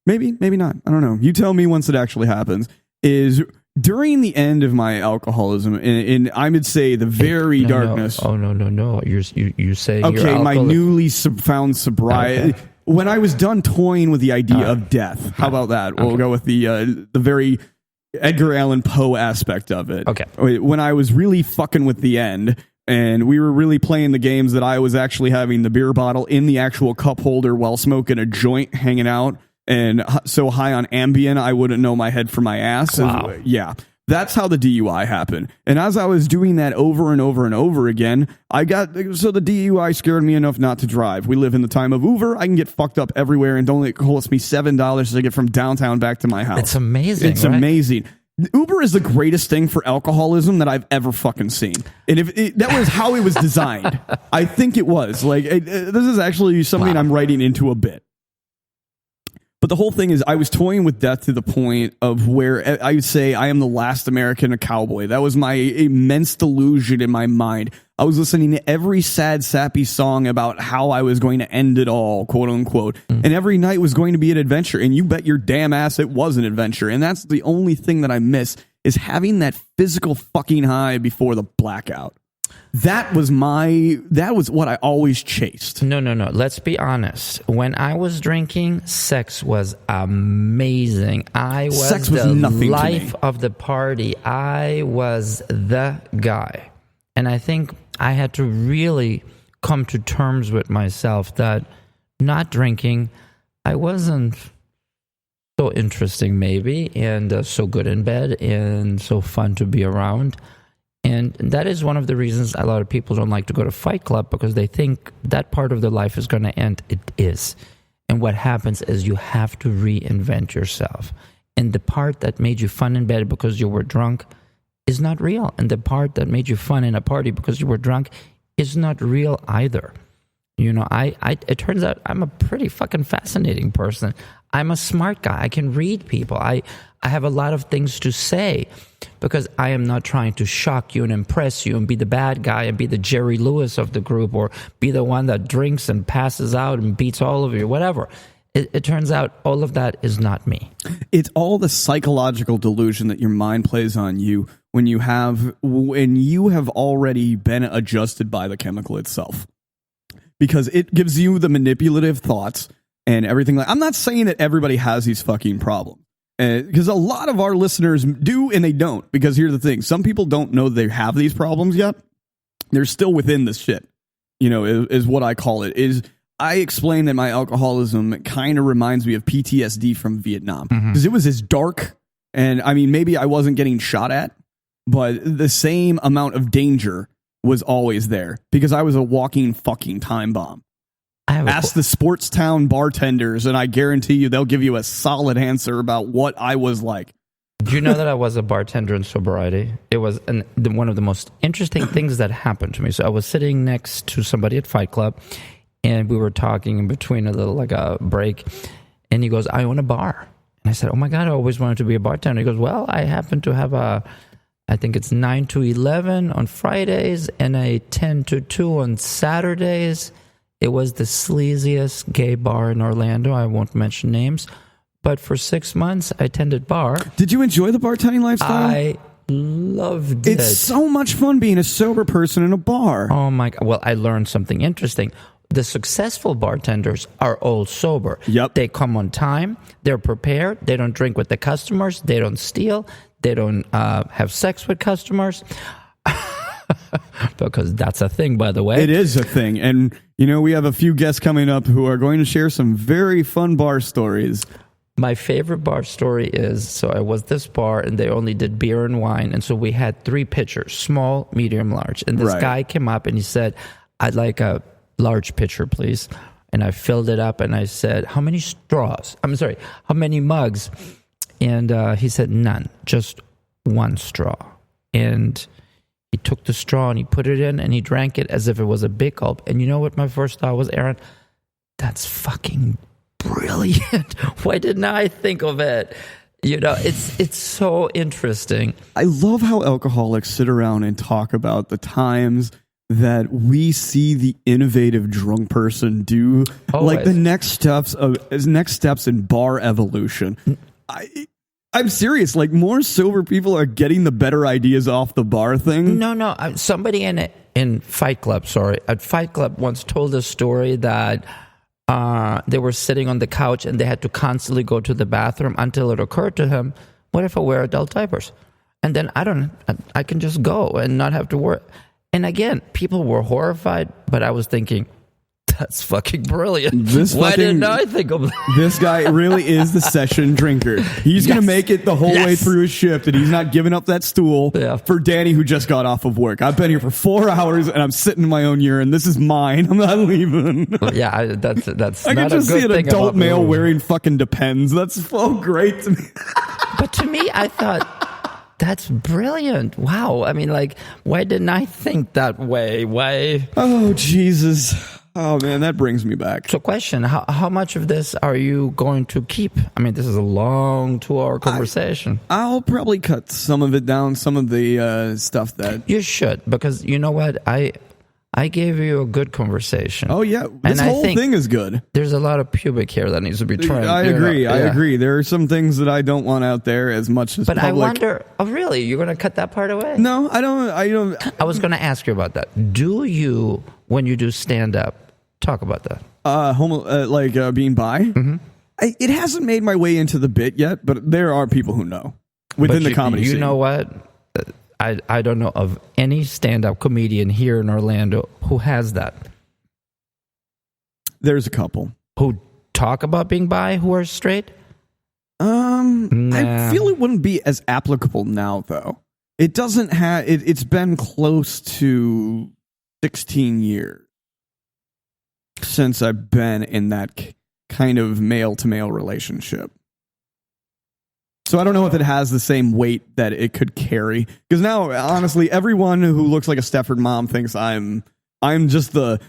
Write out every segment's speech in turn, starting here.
maybe not. I don't know. You tell me once it actually happens. Is during the end of my alcoholism, and I would say the very darkness. No. Oh no! You say okay. My newly found sobriety. Okay. When I was done toying with the idea of death, how about that? We'll go with the very Edgar Allan Poe aspect of it. Okay. When I was really fucking with the end, and we were really playing the games that I was actually having the beer bottle in the actual cup holder while smoking a joint, hanging out, and so high on Ambien I wouldn't know my head from my ass. Wow. Yeah. That's how the DUI happened. And as I was doing that over and over and over again, the DUI scared me enough not to drive. We live in the time of Uber. I can get fucked up everywhere, and only cost me $7 to get from downtown back to my house. It's amazing. It's amazing. Uber is the greatest thing for alcoholism that I've ever fucking seen. And that was how it was designed. I think it was. This is actually something I'm writing into a bit. But the whole thing is I was toying with death to the point of where I would say I am the last American cowboy. That was my immense delusion in my mind. I was listening to every sad, sappy song about how I was going to end it all, quote unquote. And every night was going to be an adventure. And you bet your damn ass it was an adventure. And that's the only thing that I miss is having that physical fucking high before the blackout. That was what I always chased. No. Let's be honest. When I was drinking, sex was amazing. Sex was the life of the party. I was the guy. And I think I had to really come to terms with myself that not drinking, I wasn't so interesting maybe, and so good in bed and so fun to be around. And that is one of the reasons a lot of people don't like to go to Fight Club, because they think that part of their life is going to end. It is. And what happens is you have to reinvent yourself. And the part that made you fun in bed because you were drunk is not real. And the part that made you fun in a party because you were drunk is not real either. You know, it turns out I'm a pretty fucking fascinating person. I'm a smart guy. I can read people. I have a lot of things to say because I am not trying to shock you and impress you and be the bad guy and be the Jerry Lewis of the group or be the one that drinks and passes out and beats all of you, whatever. It turns out all of that is not me. It's all the psychological delusion that your mind plays on you when you have already been adjusted by the chemical itself. Because it gives you the manipulative thoughts and everything. I'm not saying that everybody has these fucking problems. Because a lot of our listeners do and they don't. Because here's the thing. Some people don't know they have these problems yet. They're still within this shit. You know, is what I call it. I explain that my alcoholism kind of reminds me of PTSD from Vietnam. Because it was as dark. And I mean, maybe I wasn't getting shot at. But the same amount of danger was always there because I was a walking fucking time bomb. Ask the sports town bartenders, and I guarantee you they'll give you a solid answer about what I was like. Do you know that I was a bartender in sobriety? It was one of the most interesting things that happened to me. So I was sitting next to somebody at Fight Club, and we were talking in between a little like a break, and he goes, "I own a bar." And I said, "Oh my God, I always wanted to be a bartender." He goes, "Well, I happen to have I think it's 9 to 11 on Fridays and a 10 to 2 on Saturdays." It was the sleaziest gay bar in Orlando. I won't mention names. But for 6 months, I attended bar. Did you enjoy the bartending lifestyle? I loved it. It's so much fun being a sober person in a bar. Oh my God. Well, I learned something interesting. The successful bartenders are all sober. Yep. They come on time. They're prepared. They don't drink with the customers. They don't steal. They don't have sex with customers. Because that's a thing, by the way. It is a thing. And, you know, we have a few guests coming up who are going to share some very fun bar stories. My favorite bar story is, so I was this bar and they only did beer and wine. And so we had 3 pitchers, small, medium, large. And this guy came up and he said, "I'd like a large pitcher, please." And I filled it up and I said, "How many straws? How many mugs?" And he said, "None, just 1 straw." And he took the straw and he put it in and he drank it as if it was a big gulp. And you know what my first thought was, Aaron? That's fucking brilliant. Why didn't I think of it? You know, it's so interesting. I love how alcoholics sit around and talk about the times that we see the innovative drunk person do like the next steps in bar evolution. I'm serious. Like, more sober people are getting the better ideas off the bar thing. No. Somebody in Fight Club, at Fight Club once told a story that they were sitting on the couch and they had to constantly go to the bathroom until it occurred to him, what if I wear adult diapers? And then I can just go and not have to worry. And again, people were horrified, but I was thinking, that's fucking brilliant. Why didn't I think of that? This guy really is the session drinker. He's going to make it the whole way through his shift, and he's not giving up that stool for Danny, who just got off of work. I've been here for 4 hours, and I'm sitting in my own urine. This is mine. I'm not leaving. That's I can just see an adult male wearing fucking Depends. That's so great to me. But to me, I thought, that's brilliant. Wow. I mean, like, why didn't I think that way? Why? Oh, Jesus. Oh, man, that brings me back. So, question, how much of this are you going to keep? I mean, this is a long 2-hour conversation. I'll probably cut some of it down, some of the stuff that... You should, because you know what? I gave you a good conversation. Oh, yeah. This whole thing is good. There's a lot of pubic hair that needs to be trimmed. I agree. There are some things that I don't want out there as much as But public. I wonder, really? You're going to cut that part away? No, I don't. I was going to ask you about that. Do you, when you do stand-up, talk about that? Being bi? Mm-hmm. It hasn't made my way into the bit yet, but there are people who know within the comedy scene. You know what? I don't know of any stand-up comedian here in Orlando who has that. There's a couple who talk about being bi who are straight. I feel it wouldn't be as applicable now, though. It doesn't have. It's been close to 16 years since I've been in that kind of male-to-male relationship. So I don't know if it has the same weight that it could carry. Because now, honestly, everyone who looks like a Stepford mom thinks I'm just the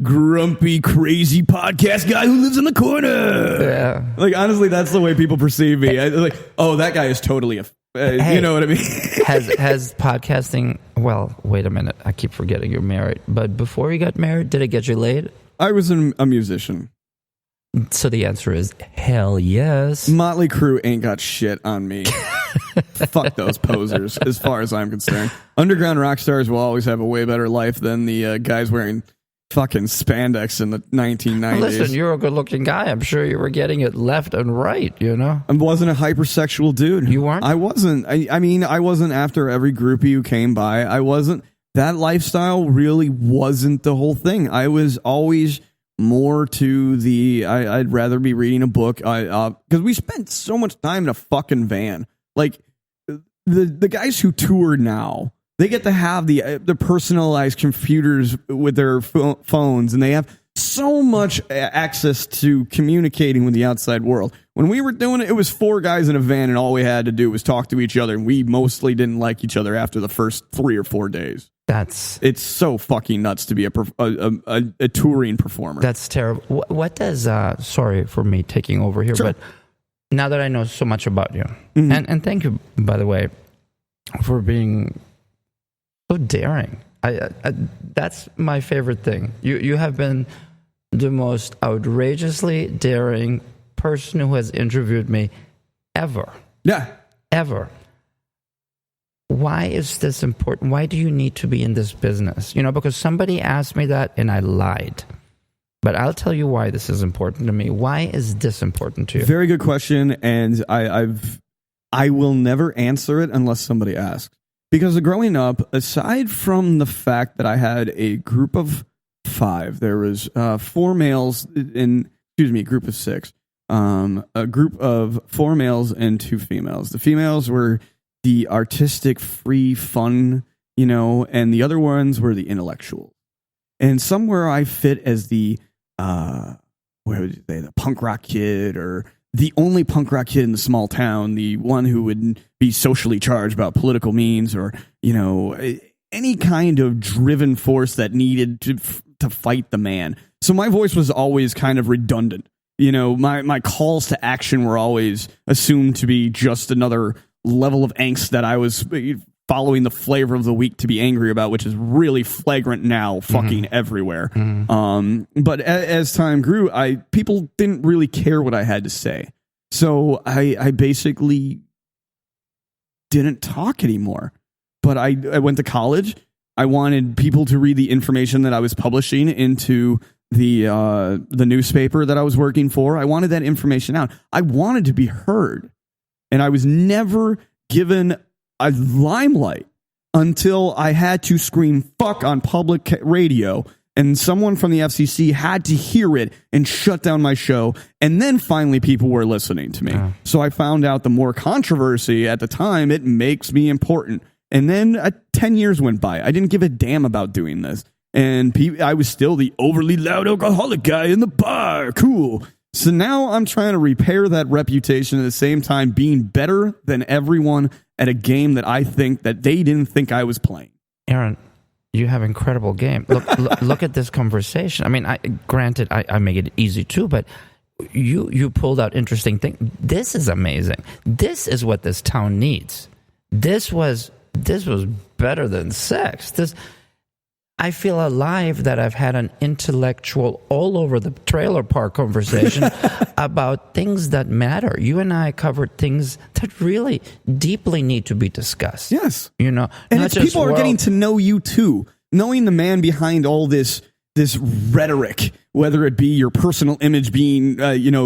grumpy, crazy podcast guy who lives in the corner. Yeah. Like, honestly, that's the way people perceive me. Like, oh, that guy is totally hey, you know what I mean? has podcasting... Well, wait a minute. I keep forgetting you're married. But before you got married, did it get you laid? I was a musician. So the answer is hell yes. Motley Crue ain't got shit on me. Fuck those posers, as far as I'm concerned. Underground rock stars will always have a way better life than the guys wearing fucking spandex in the 1990s. Listen, you're a good-looking guy. I'm sure you were getting it left and right, you know? I wasn't a hypersexual dude. You weren't? I wasn't. I mean, I wasn't after every groupie who came by. I wasn't. That lifestyle really wasn't the whole thing. I was always... more to the I'd rather be reading a book because we spent so much time in a fucking van. Like the guys who tour now, they get to have the personalized computers with their phones, and they have so much access to communicating with the outside world. When we were doing it, it was 4 guys in a van, and all we had to do was talk to each other, and we mostly didn't like each other after the first 3 or 4 days. It's so fucking nuts to be a touring performer. That's terrible. What does sorry for me taking over here, sure. But now that I know so much about you, and thank you, by the way, for being so daring. I that's my favorite thing. You have been the most outrageously daring person who has interviewed me ever. Yeah, ever. Why is this important? Why do you need to be in this business? You know, because somebody asked me that and I lied. But I'll tell you why this is important to me. Why is this important to you? Very good question, and I will never answer it unless somebody asks. Because growing up, aside from the fact that I had a group of 5, there was 4 males a group of 6. A group of 4 males and 2 females. The females were the artistic, free, fun, you know, and the other ones were the intellectual. And somewhere I fit as the the punk rock kid, or the only punk rock kid in the small town, the one who would be socially charged about political means, or, you know, any kind of driven force that needed to fight the man. So my voice was always kind of redundant. You know, my calls to action were always assumed to be just another level of angst that I was following the flavor of the week to be angry about, which is really flagrant now, fucking everywhere. But as time grew, people didn't really care what I had to say. So I basically didn't talk anymore. But I went to college. I wanted people to read the information that I was publishing into the newspaper that I was working for. I wanted that information out. I wanted to be heard. And I was never given a limelight until I had to scream fuck on public radio, and someone from the FCC had to hear it and shut down my show. And then finally people were listening to me. So I found out the more controversy at the time, it makes me important. And then 10 years went by. I didn't give a damn about doing this. And I was still the overly loud alcoholic guy in the bar. Cool. So now I'm trying to repair that reputation at the same time being better than everyone at a game that I think that they didn't think I was playing. Aaron, you have incredible game. Look at this conversation. I mean, granted, I make it easy too, but you pulled out interesting things. This is amazing. This is what this town needs. This was better than sex. I feel alive that I've had an intellectual all over the trailer park conversation about things that matter. You and I covered things that really deeply need to be discussed. Yes. And people are getting to know you too. Knowing the man behind all this rhetoric, whether it be your personal image being,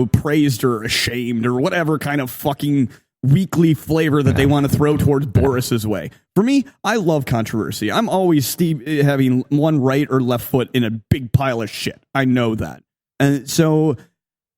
praised or ashamed or whatever kind of fucking weekly flavor that they want to throw towards Boris's way. For me, I love controversy. I'm always having one right or left foot in a big pile of shit. I know that. And so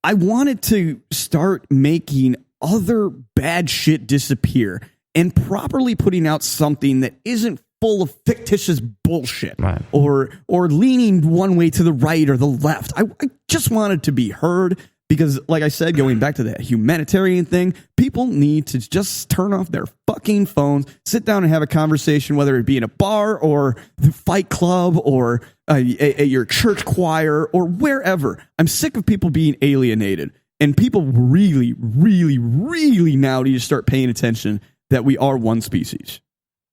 I wanted to start making other bad shit disappear and properly putting out something that isn't full of fictitious bullshit, right, or leaning one way to the right or the left. I just wanted to be heard. Because, like I said, going back to that humanitarian thing, people need to just turn off their fucking phones, sit down and have a conversation, whether it be in a bar or the Fight Club or your church choir or wherever. I'm sick of people being alienated. And people really, really, really now need to start paying attention that we are one species.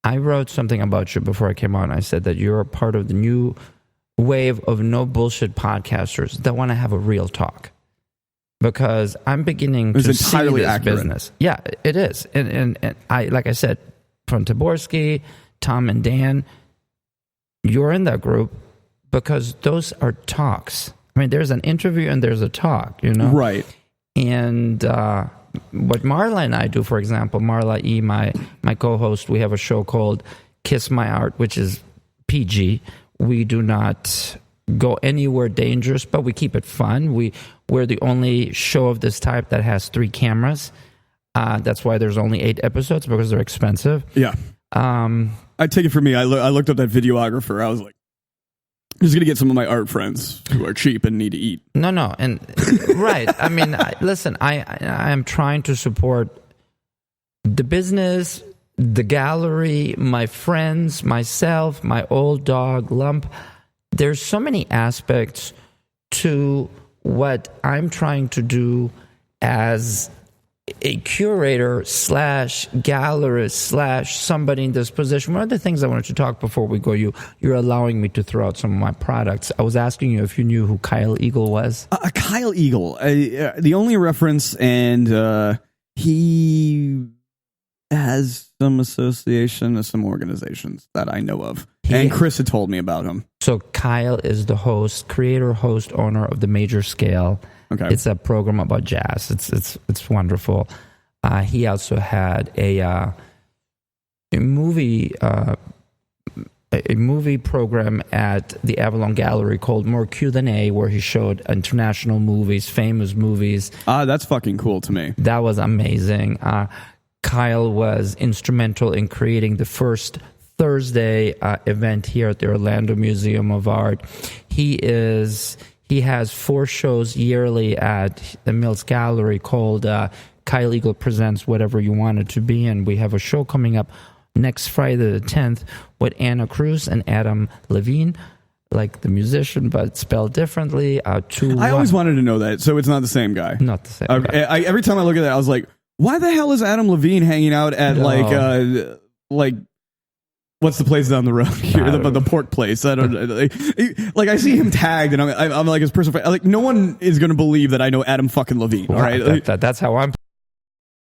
I wrote something about you before I came on. I said that you're a part of the new wave of no bullshit podcasters that want to have a real talk. Because I'm beginning to see this accurate business. Yeah, it is. And I, like I said, from Taborski, Tom and Dan, you're in that group because those are talks. I mean, there's an interview and there's a talk, Right. And what Marla and I do, for example, Marla E., my co-host, we have a show called Kiss My Art, which is PG. We do not go anywhere dangerous, but we keep it fun. We're the only show of this type that has 3 cameras. That's why there's only 8 episodes, because they're expensive. Yeah. I take it from me. I looked up that videographer. I was like, I'm just going to get some of my art friends who are cheap and need to eat. No. And right. I mean, listen, I am trying to support the business, the gallery, my friends, myself, my old dog, Lump. There's so many aspects to what I'm trying to do as a curator / gallerist / somebody in this position. One of the things I wanted to talk before we go, you're allowing me to throw out some of my products. I was asking you if you knew who Kyle Eagle was. Kyle Eagle, the only reference, and he has some association to some organizations that I know of. And Chris had told me about him. So Kyle is the host, creator, host, owner of The Major Scale. Okay. It's a program about jazz. It's wonderful. He also had a movie program at the Avalon Gallery called More Q Than A, where he showed international movies, famous movies. That's fucking cool to me. That was amazing. Kyle was instrumental in creating the first Thursday event here at the Orlando Museum of Art. He has 4 shows yearly at the Mills Gallery called Kyle Eagle Presents Whatever You Want It to Be. And we have a show coming up next Friday the 10th with Anna Cruz and Adam Levine, like the musician, but spelled differently. I always wanted to know that, so it's not the same guy. Not the same guy. Every time I look at that, I was like, why the hell is Adam Levine hanging out at like What's the place down the road here? The pork place. I don't like. I see him tagged, and I'm like his personal. Like, no one is going to believe that I know Adam fucking Levine. All right, that's how I'm.